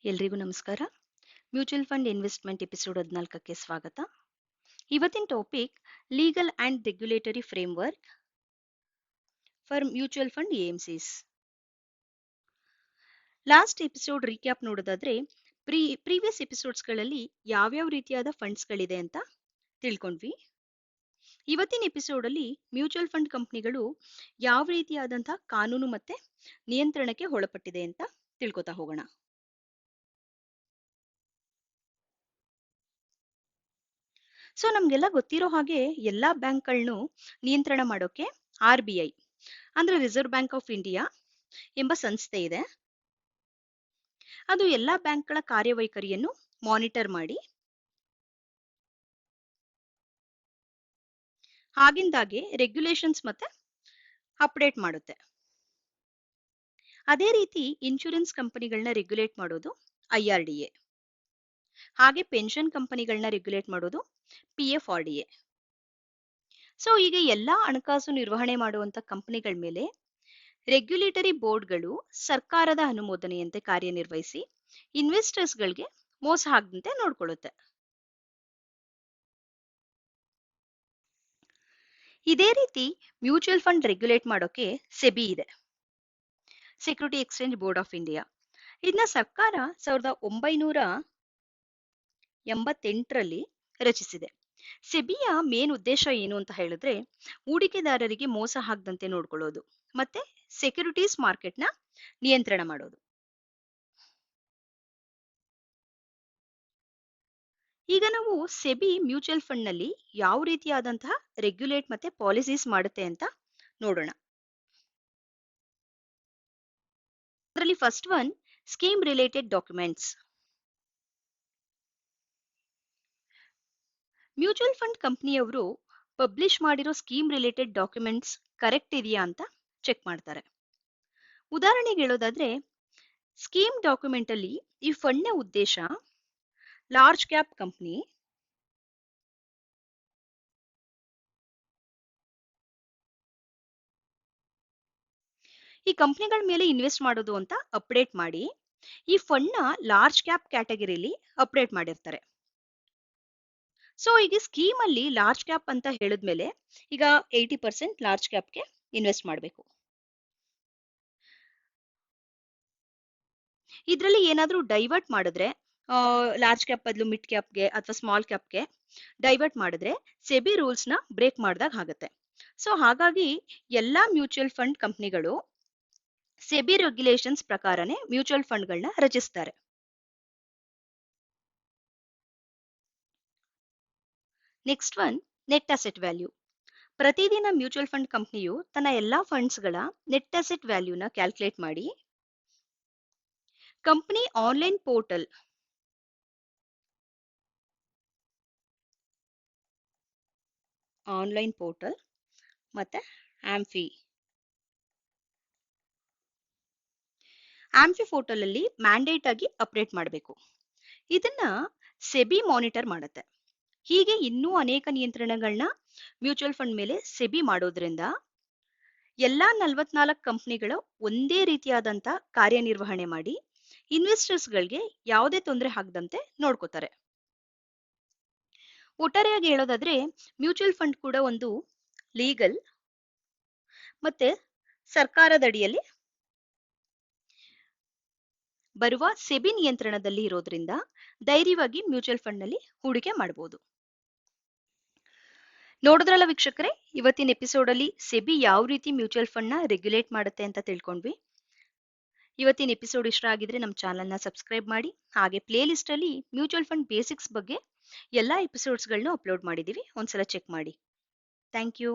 ಎಲ್ರಿಗೂ ನಮಸ್ಕಾರ. Mutual fund investment episode 14ಕ್ಕೆ ಸ್ವಾಗತ. ಇವತ್ತಿನ topic legal and regulatory framework for mutual fund AMCs. Last episode recap ನೋಡೋದಾದ್ರೆ ಪ್ರೀವಿಯಸ್ ಎಪಿಸೋಡ್ಸ್ಗಳಲ್ಲಿ ಯಾವ್ಯಾವ ರೀತಿಯಾದ ಫಂಡ್ಸ್ಗಳಿದೆ ಅಂತ ತಿಳ್ಕೊಂಡ್ವಿ. ಇವತ್ತಿನ ಎಪಿಸೋಡಲ್ಲಿ ಮ್ಯೂಚುವಲ್ ಫಂಡ್ ಕಂಪ್ನಿಗಳು ಯಾವ ರೀತಿಯಾದಂತಹ ಕಾನೂನು ಮತ್ತೆ ನಿಯಂತ್ರಣಕ್ಕೆ ಒಳಪಟ್ಟಿದೆ ಅಂತ ತಿಳ್ಕೊತಾ ಹೋಗೋಣ. ಸೊ ನಮ್ಗೆಲ್ಲ ಗೊತ್ತಿರೋ ಹಾಗೆ ಎಲ್ಲಾ ಬ್ಯಾಂಕ್ಗಳನ್ನು ನಿಯಂತ್ರಣ ಮಾಡೋಕೆ RBI ಅಂದ್ರೆ ರಿಸರ್ವ್ ಬ್ಯಾಂಕ್ ಆಫ್ ಇಂಡಿಯಾ ಎಂಬ ಸಂಸ್ಥೆ ಇದೆ. ಅದು ಎಲ್ಲಾ ಬ್ಯಾಂಕ್ಗಳ ಕಾರ್ಯವೈಖರಿಯನ್ನು ಮಾನಿಟರ್ ಮಾಡಿ ಆಗಿಂದಾಗೆ ರೆಗ್ಯುಲೇಷನ್ಸ್ ಮತ್ತೆ ಅಪ್ಡೇಟ್ ಮಾಡುತ್ತೆ. ಅದೇ ರೀತಿ ಇನ್ಶೂರೆನ್ಸ್ ಕಂಪನಿಗಳನ್ನ ರೆಗ್ಯುಲೇಟ್ ಮಾಡೋದು IRDA, ಹಾಗೆ ಪೆನ್ಷನ್ ಕಂಪನಿಗಳನ್ನ ರೆಗ್ಯುಲೇಟ್ ಮಾಡೋದು PFRDA. ಸೊ ಈಗ ಎಲ್ಲಾ ಹಣಕಾಸು ನಿರ್ವಹಣೆ ಮಾಡುವಂತ ಕಂಪನಿಗಳ ಮೇಲೆ ರೆಗ್ಯುಲೇಟರಿ ಬೋರ್ಡ್ಗಳು ಸರ್ಕಾರದ ಅನುಮೋದನೆಯಂತೆ ಕಾರ್ಯನಿರ್ವಹಿಸಿ ಇನ್ವೆಸ್ಟರ್ಸ್ಗಳಿಗೆ ಮೋಸ ಆಗದಂತೆ ನೋಡ್ಕೊಳ್ಳುತ್ತೆ. ಇದೇ ರೀತಿ ಮ್ಯೂಚುವಲ್ ಫಂಡ್ ರೆಗ್ಯುಲೇಟ್ ಮಾಡೋಕೆ ಸೆಬಿ ಇದೆ, security exchange board of India. ಇದನ್ನ ಸರ್ಕಾರ 1988ರಲ್ಲಿ ರಚಿಸಿದೆ. ಸೆಬಿಯ ಮೇನ್ ಉದ್ದೇಶ ಏನು ಅಂತ ಹೇಳಿದ್ರೆ ಹೂಡಿಕೆದಾರರಿಗೆ ಮೋಸ ಆಗದಂತೆ ನೋಡ್ಕೊಳ್ಳೋದು ಮತ್ತೆ ಸೆಕ್ಯೂರಿಟೀಸ್ ಮಾರ್ಕೆಟ್ನ ನಿಯಂತ್ರಣ ಮಾಡೋದು. ಈಗ ನಾವು ಸೆಬಿ ಮ್ಯೂಚುವಲ್ ಫಂಡ್ ನಲ್ಲಿ ಯಾವ ರೀತಿಯಾದಂತಹ ರೆಗ್ಯುಲೇಟ್ ಮತ್ತೆ ಪಾಲಿಸೀಸ್ ಮಾಡುತ್ತೆ ಅಂತ ನೋಡೋಣ. ಅದರಲ್ಲಿ first one scheme related documents. Mutual fund ಕಂಪನಿಯವರು ಪಬ್ಲಿಷ್ ಮಾಡಿರೋ ಸ್ಕೀಮ್ ರಿಲೇಟೆಡ್ ಡಾಕ್ಯುಮೆಂಟ್ಸ್ ಕರೆಕ್ಟ್ ಇದೆಯಾ ಅಂತ ಚೆಕ್ ಮಾಡ್ತಾರೆ. ಉದಾಹರಣೆಗೆ ಹೇಳೋದಾದ್ರೆ ಸ್ಕೀಮ್ ಡಾಕ್ಯುಮೆಂಟ್ ಅಲ್ಲಿ ಈ ಫಂಡ್ನ ಉದ್ದೇಶ ಲಾರ್ಜ್ ಕ್ಯಾಪ್ ಕಂಪನಿ, ಈ ಕಂಪನಿಗಳ ಮೇಲೆ ಇನ್ವೆಸ್ಟ್ ಮಾಡೋದು ಅಂತ ಅಪ್ಡೇಟ್ ಮಾಡಿ ಈ ಫಂಡ್ ನ ಲಾರ್ಜ್ ಕ್ಯಾಪ್ ಕ್ಯಾಟಗರಿಲಿ ಅಪ್ಡೇಟ್ ಮಾಡಿರ್ತಾರೆ. ಸೊ ಈಗ ಸ್ಕೀಮ್ ಅಲ್ಲಿ ಲಾರ್ಜ್ ಕ್ಯಾಪ್ ಅಂತ ಹೇಳಿದ್ಮೇಲೆ ಈಗ 80% ಲಾರ್ಜ್ ಕ್ಯಾಪ್ಗೆ ಇನ್ವೆಸ್ಟ್ ಮಾಡಬೇಕು. ಇದರಲ್ಲಿ ಏನಾದ್ರೂ ಡೈವರ್ಟ್ ಮಾಡಿದ್ರೆ ಲಾರ್ಜ್ ಕ್ಯಾಪ್ ಬದಲು ಮಿಡ್ ಕ್ಯಾಪ್ಗೆ ಅಥವಾ ಸ್ಮಾಲ್ ಕ್ಯಾಪ್ಗೆ ಡೈವರ್ಟ್ ಮಾಡಿದ್ರೆ ಸೆಬಿ ರೂಲ್ಸ್ ನ ಬ್ರೇಕ್ ಮಾಡಿದಾಗ ಆಗುತ್ತೆ. ಸೊ ಹಾಗಾಗಿ ಎಲ್ಲಾ ಮ್ಯೂಚುವಲ್ ಫಂಡ್ ಕಂಪನಿಗಳು ಸೆಬಿ ರೆಗ್ಯುಲೇಷನ್ಸ್ ಪ್ರಕಾರನೇ ಮ್ಯೂಚುವಲ್ ಫಂಡ್ಗಳನ್ನ ರಚಿಸ್ತಾರೆ. Next one net asset value. ಪ್ರತಿದಿನ ಮ್ಯೂಚುವಲ್ ಫಂಡ್ ಕಂಪನಿಯು ತನ್ನ ಎಲ್ಲಾ ಫಂಡ್ಸ್ಗಳ ನೆಟ್ ಅಸೆಟ್ ವ್ಯಾಲ್ಯೂನ ಕ್ಯಾಲ್ಕುಲೇಟ್ ಮಾಡಿ ಕಂಪನಿ ಆನ್ಲೈನ್ ಪೋರ್ಟಲ್ ಮತ್ತೆ ಆಂಫಿ ಪೋರ್ಟಲ್ ಅಲ್ಲಿ ಮ್ಯಾಂಡೇಟ್ ಆಗಿ ಅಪ್ಡೇಟ್ ಮಾಡಬೇಕು. ಇದನ್ನ ಸೆಬಿ ಮಾನಿಟರ್ ಮಾಡುತ್ತೆ. ಹೀಗೆ ಇನ್ನೂ ಅನೇಕ ನಿಯಂತ್ರಣಗಳನ್ನ ಮ್ಯೂಚುವಲ್ ಫಂಡ್ ಮೇಲೆ ಸೆಬಿ ಮಾಡೋದ್ರಿಂದ ಎಲ್ಲಾ 44 ಕಂಪನಿಗಳು ಒಂದೇ ರೀತಿಯಾದಂತ ಕಾರ್ಯನಿರ್ವಹಣೆ ಮಾಡಿ ಇನ್ವೆಸ್ಟರ್ಸ್ಗಳಿಗೆ ಯಾವುದೇ ತೊಂದರೆ ಆಗದಂತೆ ನೋಡ್ಕೋತಾರೆ. ಒಟ್ಟಾರೆಯಾಗಿ ಹೇಳೋದಾದ್ರೆ ಮ್ಯೂಚುವಲ್ ಫಂಡ್ ಕೂಡ ಒಂದು ಲೀಗಲ್ ಮತ್ತೆ ಸರ್ಕಾರದ ಅಡಿಯಲ್ಲಿ ಬರುವ ಸೆಬಿ ನಿಯಂತ್ರಣದಲ್ಲಿ ಇರೋದ್ರಿಂದ ಧೈರ್ಯವಾಗಿ ಮ್ಯೂಚುವಲ್ ಫಂಡ್ ನಲ್ಲಿ ಹೂಡಿಕೆ ಮಾಡಬಹುದು. ನೋಡಿದ್ರಲ್ಲ ವೀಕ್ಷಕರೇ, ಇವತ್ತಿನ ಎಪಿಸೋಡ್ ಅಲ್ಲಿ ಸೆಬಿ ಯಾವ ರೀತಿ ಮ್ಯೂಚುವಲ್ ಫಂಡ್ ನ ರೆಗ್ಯುಲೇಟ್ ಮಾಡುತ್ತೆ ಅಂತ ತಿಳ್ಕೊಂಡ್ವಿ. ಇವತ್ತಿನ ಎಪಿಸೋಡ್ ಇಷ್ಟ ಆಗಿದ್ರೆ ನಮ್ಮ ಚಾನಲ್ ನ ಸಬ್ಸ್ಕ್ರೈಬ್ ಮಾಡಿ, ಹಾಗೆ ಪ್ಲೇ ಲಿಸ್ಟ್ ಅಲ್ಲಿ ಮ್ಯೂಚುವಲ್ ಫಂಡ್ ಬೇಸಿಕ್ಸ್ ಬಗ್ಗೆ ಎಲ್ಲಾ ಎಪಿಸೋಡ್ಸ್ ಗಳನ್ನ ಅಪ್ಲೋಡ್ ಮಾಡಿದೀವಿ, ಒಂದ್ಸಲ ಚೆಕ್ ಮಾಡಿ. Thank you.